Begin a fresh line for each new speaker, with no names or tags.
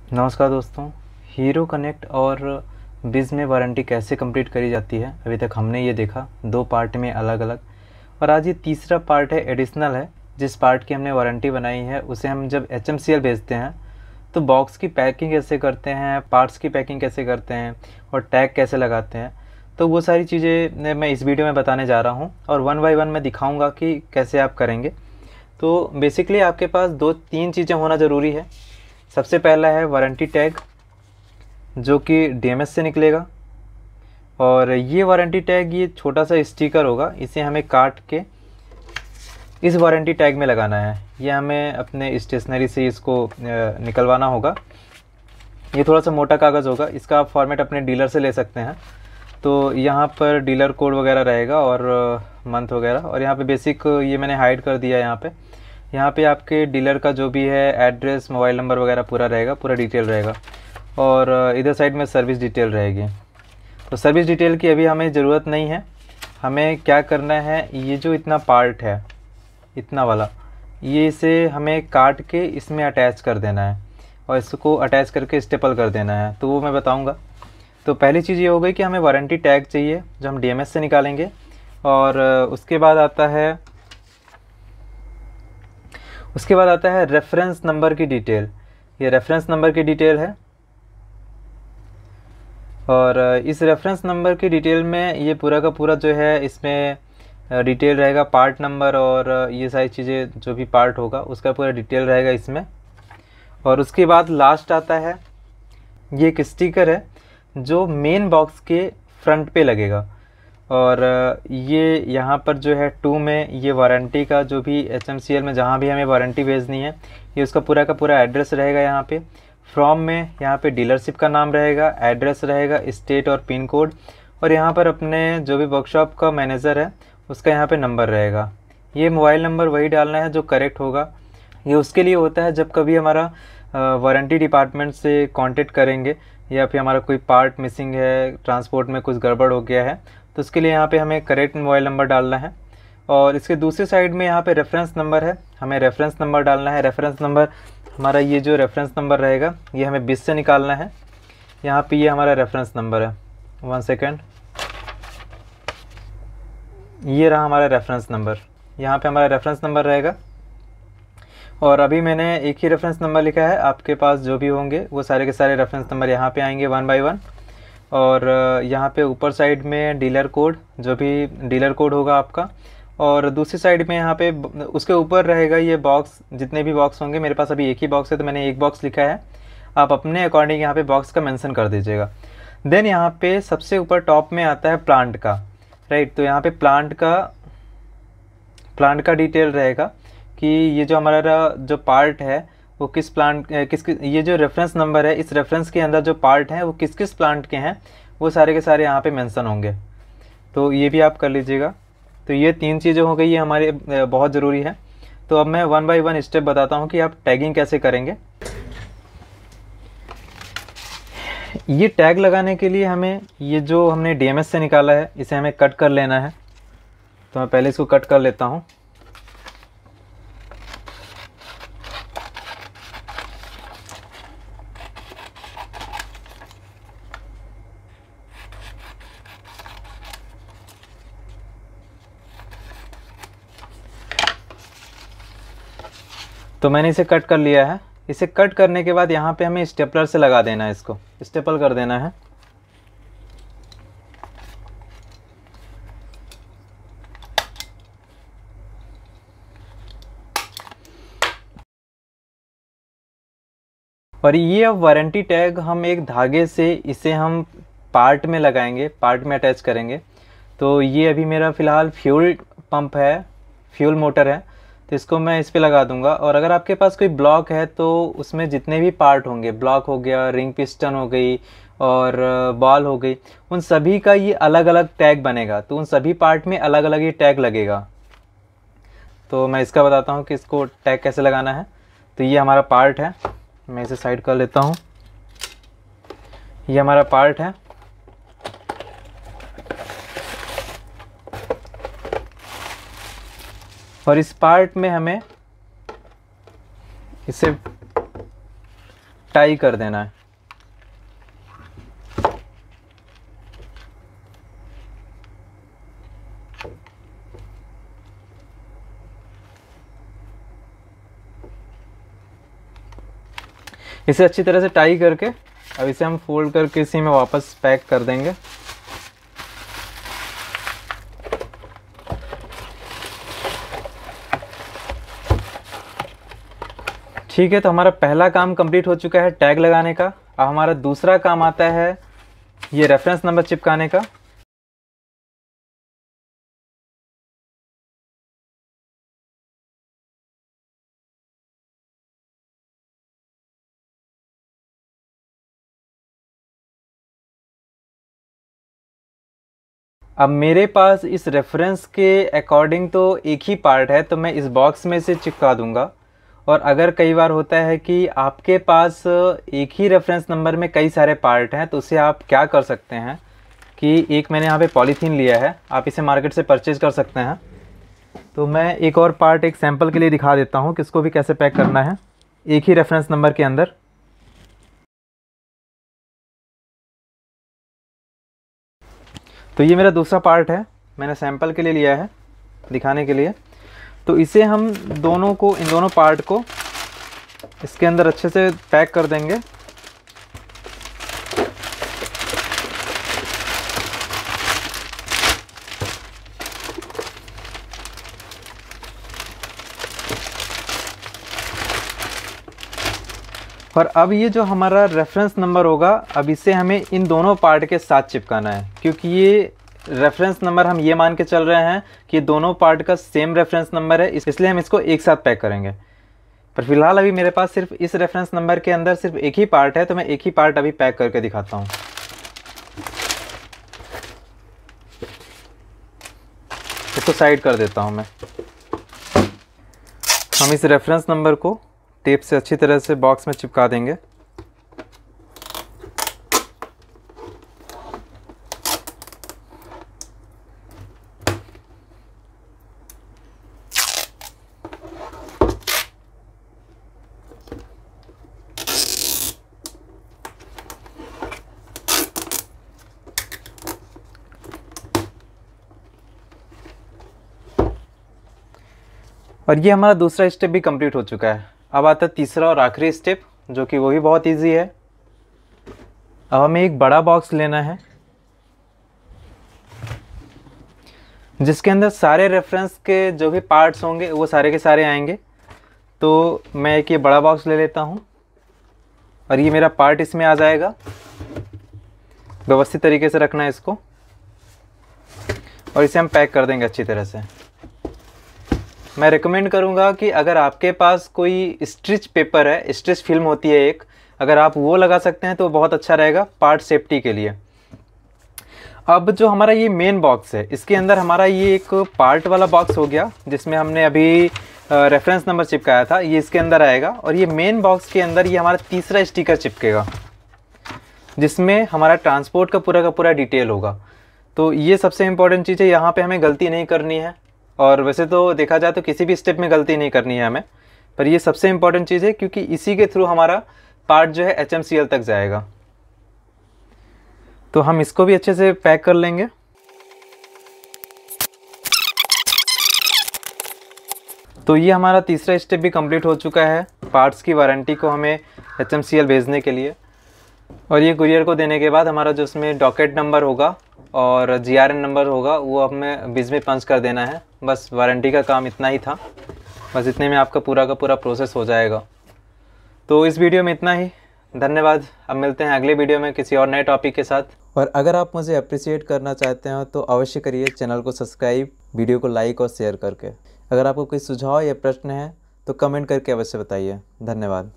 नमस्कार दोस्तों। Hero connect और बिज़ में वारंटी कैसे कंप्लीट करी जाती है, अभी तक हमने ये देखा 2 पार्ट में अलग अलग, और आज ये तीसरा पार्ट है, एडिशनल है। जिस पार्ट की हमने वारंटी बनाई है उसे हम जब HMCL भेजते हैं तो बॉक्स की पैकिंग कैसे करते हैं, पार्ट्स की पैकिंग कैसे करते हैं और टैग कैसे लगाते हैं, तो वो सारी चीज़ें मैं इस वीडियो में बताने जा रहा हूँ और 1 बाय 1 मैं दिखाऊँगा कि कैसे आप करेंगे। तो बेसिकली आपके पास 2-3 चीज़ें होना ज़रूरी है। सबसे पहला है वारंटी टैग, जो कि DMS से निकलेगा, और ये वारंटी टैग ये छोटा सा स्टिकर होगा, इसे हमें काट के इस वारंटी टैग में लगाना है। ये हमें अपने स्टेशनरी से इसको निकलवाना होगा। ये थोड़ा सा मोटा कागज़ होगा, इसका आप फॉर्मेट अपने डीलर से ले सकते हैं। तो यहाँ पर डीलर कोड वगैरह रहेगा और मंथ वगैरह, और यहाँ पे बेसिक ये मैंने हाइड कर दिया है। यहाँ पे आपके डीलर का जो भी है एड्रेस, मोबाइल नंबर वगैरह पूरा रहेगा, पूरा डिटेल रहेगा, और इधर साइड में सर्विस डिटेल रहेगी। तो सर्विस डिटेल की अभी हमें ज़रूरत नहीं है। हमें क्या करना है, ये जो इतना पार्ट है, इतना वाला, ये इसे हमें काट के इसमें अटैच कर देना है और इसको अटैच करके स्टेपल कर देना है, तो वो मैं बताऊँगा। तो पहली चीज़ ये हो गई कि हमें वारंटी टैग चाहिए जो हम DMS से निकालेंगे, और उसके बाद आता है रेफरेंस नंबर की डिटेल। ये रेफरेंस नंबर की डिटेल है, और इस रेफरेंस नंबर की डिटेल में ये पूरा का पूरा जो है इसमें डिटेल रहेगा, पार्ट नंबर और ये सारी चीज़ें, जो भी पार्ट होगा उसका पूरा डिटेल रहेगा इसमें। और उसके बाद लास्ट आता है, ये एक स्टिकर है जो मेन बॉक्स के फ्रंट पे लगेगा, और ये यहाँ पर जो है 2 में ये वारंटी का जो भी HMCL में जहाँ भी हमें वारंटी भेजनी है, ये उसका पूरा का पूरा एड्रेस रहेगा। यहाँ पे फ्रॉम में यहाँ पे डीलरशिप का नाम रहेगा, एड्रेस रहेगा, स्टेट और पिन कोड, और यहाँ पर अपने जो भी वर्कशॉप का मैनेजर है उसका यहाँ पे नंबर रहेगा। ये मोबाइल नंबर वही डालना है जो करेक्ट होगा। ये उसके लिए होता है जब कभी हमारा वारंटी डिपार्टमेंट से कांटेक्ट करेंगे या फिर हमारा कोई पार्ट मिसिंग है, ट्रांसपोर्ट में कुछ गड़बड़ हो गया है, तो उसके लिए यहाँ पे हमें करेक्ट मोबाइल नंबर डालना है। और इसके दूसरी साइड में यहाँ पे रेफरेंस नंबर है, हमें रेफरेंस नंबर डालना है। रेफरेंस नंबर हमारा, ये जो रेफरेंस नंबर रहेगा ये हमें BIS से निकालना है। यहाँ पे ये हमारा रेफरेंस नंबर है, 1 सेकेंड, ये रहा हमारा रेफरेंस नंबर। यहाँ पे हमारा रेफरेंस नंबर रहेगा, और अभी मैंने एक ही रेफरेंस नंबर लिखा है, आपके पास जो भी होंगे वो सारे के सारे रेफरेंस नंबर यहाँ पे आएंगे 1 बाय 1। और यहाँ पे ऊपर साइड में डीलर कोड, जो भी डीलर कोड होगा आपका, और दूसरी साइड में यहाँ पे उसके ऊपर रहेगा ये बॉक्स, जितने भी बॉक्स होंगे। मेरे पास अभी एक ही बॉक्स है तो मैंने एक बॉक्स लिखा है, आप अपने अकॉर्डिंग यहाँ पे बॉक्स का मेंशन कर दीजिएगा। देन यहाँ पे सबसे ऊपर टॉप में आता है प्लांट का, राइट। तो यहाँ पे प्लांट का डिटेल रहेगा कि ये जो हमारा जो पार्ट है वो किस प्लांट, ये जो रेफरेंस नंबर है, इस रेफरेंस के अंदर जो पार्ट हैं वो किस किस प्लांट के हैं, वो सारे के सारे यहाँ पे मेंशन होंगे। तो ये भी आप कर लीजिएगा। तो ये 3 चीज़ें हो गई, ये हमारे बहुत ज़रूरी है। तो अब मैं 1 बाय 1 स्टेप बताता हूँ कि आप टैगिंग कैसे करेंगे। ये टैग लगाने के लिए हमें ये जो हमने DMS से निकाला है इसे हमें कट कर लेना है। तो मैं पहले इसको कट कर लेता हूँ। तो मैंने इसे कट कर लिया है। इसे कट करने के बाद यहाँ पे हमें स्टेपलर से लगा देना है, इसको स्टेपल कर देना है। और ये अब वारंटी टैग हम एक धागे से इसे हम पार्ट में लगाएंगे, पार्ट में अटैच करेंगे। तो ये अभी मेरा फ़िलहाल फ्यूल पंप है, फ्यूल मोटर है, तो इसको मैं इस पे लगा दूंगा। और अगर आपके पास कोई ब्लॉक है तो उसमें जितने भी पार्ट होंगे, ब्लॉक हो गया, रिंग पिस्टन हो गई और बॉल हो गई, उन सभी का ये अलग अलग टैग बनेगा। तो उन सभी पार्ट में अलग अलग ये टैग लगेगा। तो मैं इसका बताता हूँ कि इसको टैग कैसे लगाना है। तो ये हमारा पार्ट है, मैं इसे साइड कर लेता हूँ। ये हमारा पार्ट है, और इस पार्ट में हमें इसे टाई कर देना है। इसे अच्छी तरह से टाई करके अब इसे हम फोल्ड करके इसी में वापस पैक कर देंगे। ठीक है, तो हमारा पहला काम कंप्लीट हो चुका है टैग लगाने का। अब हमारा दूसरा काम आता है ये रेफरेंस नंबर चिपकाने का। अब मेरे पास इस रेफरेंस के अकॉर्डिंग तो एक ही पार्ट है, तो मैं इस बॉक्स में से चिपका दूंगा। और अगर कई बार होता है कि आपके पास एक ही रेफरेंस नंबर में कई सारे पार्ट हैं, तो उसे आप क्या कर सकते हैं कि एक मैंने यहाँ पे पॉलीथीन लिया है, आप इसे मार्केट से परचेज कर सकते हैं। तो मैं एक और पार्ट एक सैंपल के लिए दिखा देता हूँ कि इसको भी कैसे पैक करना है एक ही रेफरेंस नंबर के अंदर। तो ये मेरा दूसरा पार्ट है, मैंने सैंपल के लिए लिया है दिखाने के लिए। तो इसे हम दोनों को, इन दोनों पार्ट को इसके अंदर अच्छे से पैक कर देंगे। और अब ये जो हमारा रेफरेंस नंबर होगा, अब इसे हमें इन दोनों पार्ट के साथ चिपकाना है, क्योंकि ये रेफरेंस नंबर हम ये मान के चल रहे हैं कि दोनों पार्ट का सेम रेफरेंस नंबर है, इसलिए हम इसको एक साथ पैक करेंगे। पर फिलहाल अभी मेरे पास सिर्फ इस रेफरेंस नंबर के अंदर सिर्फ एक ही पार्ट है, तो मैं एक ही पार्ट अभी पैक करके दिखाता हूँ। इसको साइड कर देता हूँ मैं। हम इस रेफरेंस नंबर को टेप से अच्छी तरह से बॉक्स में चिपका देंगे। और ये हमारा दूसरा स्टेप भी कंप्लीट हो चुका है। अब आता है तीसरा और आखिरी स्टेप, जो कि वो भी बहुत इजी है। अब हमें एक बड़ा बॉक्स लेना है जिसके अंदर सारे रेफरेंस के जो भी पार्ट्स होंगे वो सारे के सारे आएंगे। तो मैं एक ये बड़ा बॉक्स ले लेता हूँ और ये मेरा पार्ट इसमें आ जाएगा। व्यवस्थित तरीके से रखना है इसको और इसे हम पैक कर देंगे अच्छी तरह से। मैं रिकमेंड करूंगा कि अगर आपके पास कोई स्ट्रिच पेपर है, स्ट्रिच फिल्म होती है एक, अगर आप वो लगा सकते हैं तो बहुत अच्छा रहेगा पार्ट सेफ्टी के लिए। अब जो हमारा ये मेन बॉक्स है, इसके अंदर हमारा ये एक पार्ट वाला बॉक्स हो गया जिसमें हमने अभी रेफरेंस नंबर चिपकाया था, ये इसके अंदर आएगा। और ये मेन बॉक्स के अंदर ये हमारा तीसरा स्टिकर चिपकेगा जिसमें हमारा ट्रांसपोर्ट का पूरा डिटेल होगा। तो ये सबसे इम्पोर्टेंट चीज़ है, यहाँ पे हमें गलती नहीं करनी है। और वैसे तो देखा जाए तो किसी भी स्टेप में गलती नहीं करनी है हमें, पर ये सबसे इम्पोर्टेंट चीज़ है क्योंकि इसी के थ्रू हमारा पार्ट जो है HMCL तक जाएगा। तो हम इसको भी अच्छे से पैक कर लेंगे। तो ये हमारा तीसरा स्टेप भी कंप्लीट हो चुका है, पार्ट्स की वारंटी को हमें HMCL भेजने के लिए। और ये कुरियर को देने के बाद हमारा जो उसमें डॉकेट नंबर होगा और GRN नंबर होगा वो हमें बीच में पंच कर देना है। बस वारंटी का काम इतना ही था, बस इतने में आपका पूरा का पूरा प्रोसेस हो जाएगा। तो इस वीडियो में इतना ही, धन्यवाद। अब मिलते हैं अगले वीडियो में किसी और नए टॉपिक के साथ। और अगर आप मुझे अप्रिशिएट करना चाहते हो तो अवश्य करिए चैनल को सब्सक्राइब, वीडियो को लाइक और शेयर करके। अगर आपको कोई सुझाव या प्रश्न है तो कमेंट करके अवश्य बताइए। धन्यवाद।